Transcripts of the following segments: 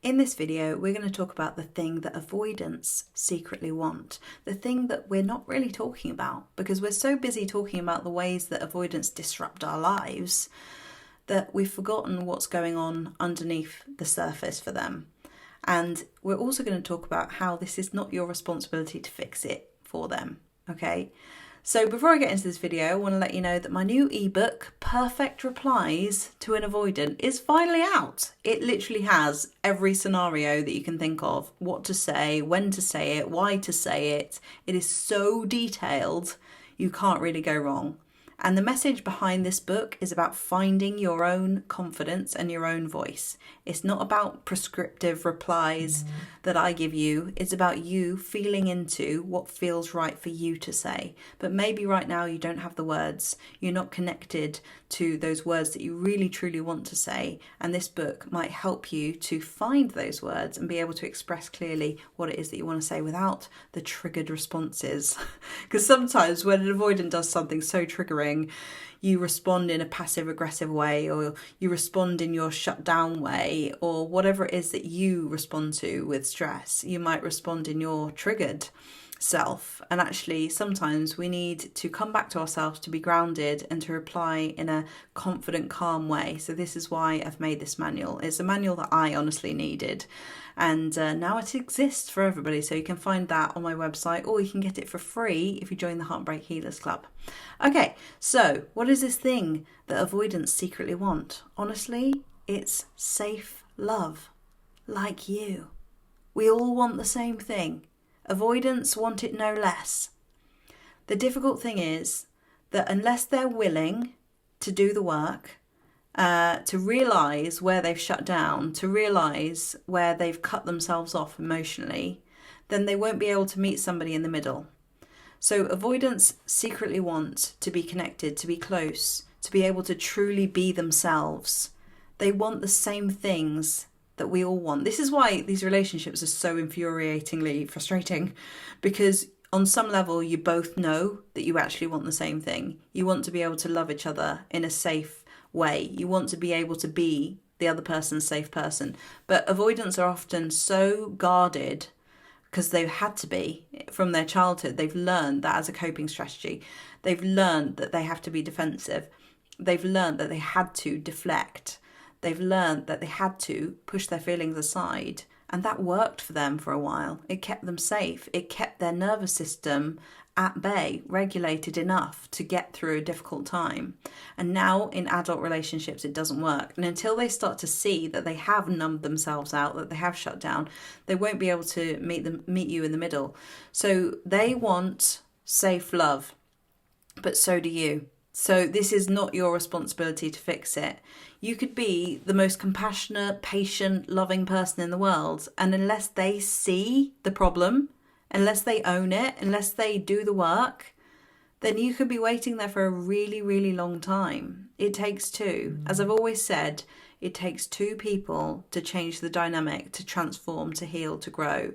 In this video, we're going to talk about the thing that avoidants secretly want, the thing that we're not really talking about because we're so busy talking about the ways that avoidants disrupt our lives that we've forgotten what's going on underneath the surface for them. And we're also going to talk about how this is not your responsibility to fix it for them, okay? So before I get into this video, I want to let you know that my new ebook, Perfect Replies to an Avoidant, is finally out. It literally has every scenario that you can think of, what to say, when to say it, why to say it. It is so detailed, you can't really go wrong. And the message behind this book is about finding your own confidence and your own voice. It's not about prescriptive replies that I give you. It's about you feeling into what feels right for you to say. But maybe right now you don't have the words. You're not connected to those words that you really truly want to say. And this book might help you to find those words and be able to express clearly what it is that you want to say without the triggered responses. Because sometimes when an avoidant does something so triggering, you respond in a passive aggressive way, or you respond in your shut down way, or whatever it is that you respond to with stress. You might respond in your triggered self. And actually sometimes we need to come back to ourselves to be grounded and to reply in a confident, calm way. So this is why I've made this manual. It's a manual that I honestly needed, and now it exists for everybody. So you can find that on my website, or you can get it for free if you join the Heartbreak Healers Club. Okay, so what is this thing that avoidants secretly want? Honestly, it's safe love, like you. We all want the same thing. Avoidants want it no less. The difficult thing is that unless they're willing to do the work, to realise where they've shut down, to realise where they've cut themselves off emotionally, then they won't be able to meet somebody in the middle. So avoidants secretly want to be connected, to be close, to be able to truly be themselves. They want the same things that we all want. This is why these relationships are so infuriatingly frustrating, because on some level you both know that you actually want the same thing. You want to be able to love each other in a safe way. You want to be able to be the other person's safe person. But avoidants are often so guarded because they've had to be from their childhood. They've learned that as a coping strategy. They've learned that they have to be defensive. They've learned that they had to deflect. They've learned that they had to push their feelings aside. And that worked for them for a while. It kept them safe. It kept their nervous system at bay, regulated enough to get through a difficult time. And now in adult relationships, it doesn't work. And until they start to see that they have numbed themselves out, that they have shut down, they won't be able to meet you in the middle. So they want safe love, but so do you. So this is not your responsibility to fix it. You could be the most compassionate, patient, loving person in the world, and unless they see the problem, unless they own it, unless they do the work, then you could be waiting there for a really, really long time. It takes two. As I've always said, it takes two people to change the dynamic, to transform, to heal, to grow.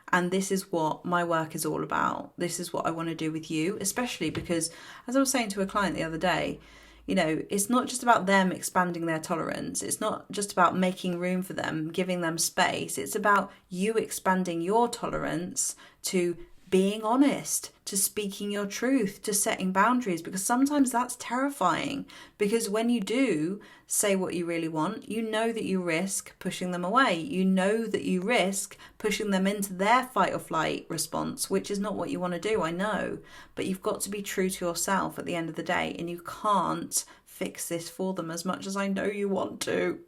And this is what my work is all about. This is what I want to do with you, especially because, as I was saying to a client the other day, you know, it's not just about them expanding their tolerance. It's not just about making room for them, giving them space. It's about you expanding your tolerance to being honest, to speaking your truth, to setting boundaries, because sometimes that's terrifying. Because when you do say what you really want, you know that you risk pushing them away. You know that you risk pushing them into their fight or flight response, which is not what you want to do, I know. But you've got to be true to yourself at the end of the day, and you can't fix this for them as much as I know you want to.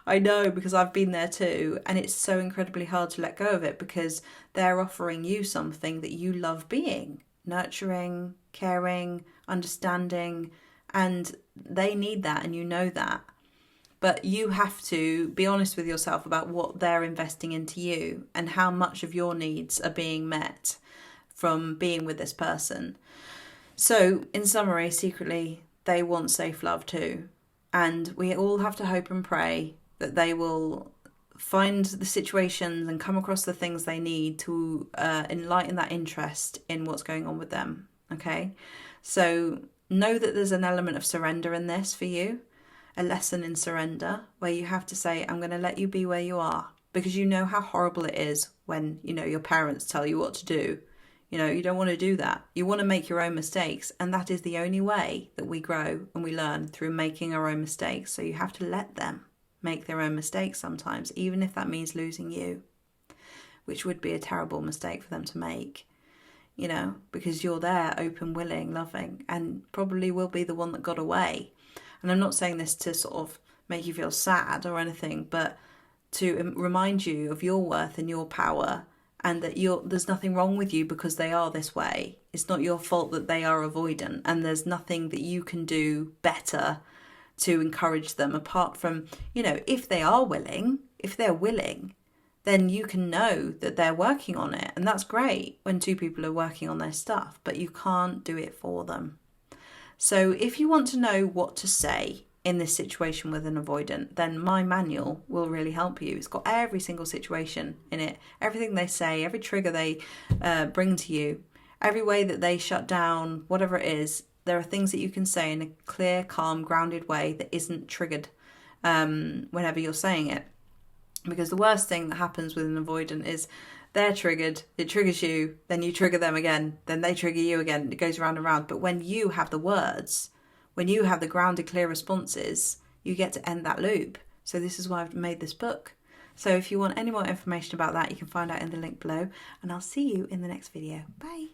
I know, because I've been there too, and it's so incredibly hard to let go of it because they're offering you something that you love being, nurturing, caring, understanding, and they need that, and you know that. But you have to be honest with yourself about what they're investing into you and how much of your needs are being met from being with this person. So in summary, secretly, they want safe love too. And we all have to hope and pray that they will find the situations and come across the things they need to enlighten that interest in what's going on with them. Okay? So know that there's an element of surrender in this for you, a lesson in surrender, where you have to say, I'm going to let you be where you are because you know how horrible it is when, your parents tell you what to do. You don't want to do that. You want to make your own mistakes, and that is the only way that we grow and we learn, through making our own mistakes. So you have to let them make their own mistakes sometimes, even if that means losing you, which would be a terrible mistake for them to make, because you're there, open, willing, loving, and probably will be the one that got away. And I'm not saying this to sort of make you feel sad or anything, but to remind you of your worth and your power, and that there's nothing wrong with you because they are this way. It's not your fault that they are avoidant, and there's nothing that you can do better to encourage them, apart from, if they're willing, then you can know that they're working on it. And that's great when two people are working on their stuff, but you can't do it for them. So if you want to know what to say in this situation with an avoidant, then my manual will really help you. It's got every single situation in it, everything they say, every trigger they bring to you, every way that they shut down, whatever it is. There are things that you can say in a clear, calm, grounded way that isn't triggered whenever you're saying it. Because the worst thing that happens with an avoidant is they're triggered, it triggers you, then you trigger them again, then they trigger you again, it goes round and round. But when you have the words, when you have the grounded, clear responses, you get to end that loop. So this is why I've made this book. So if you want any more information about that, you can find out in the link below, and I'll see you in the next video. Bye.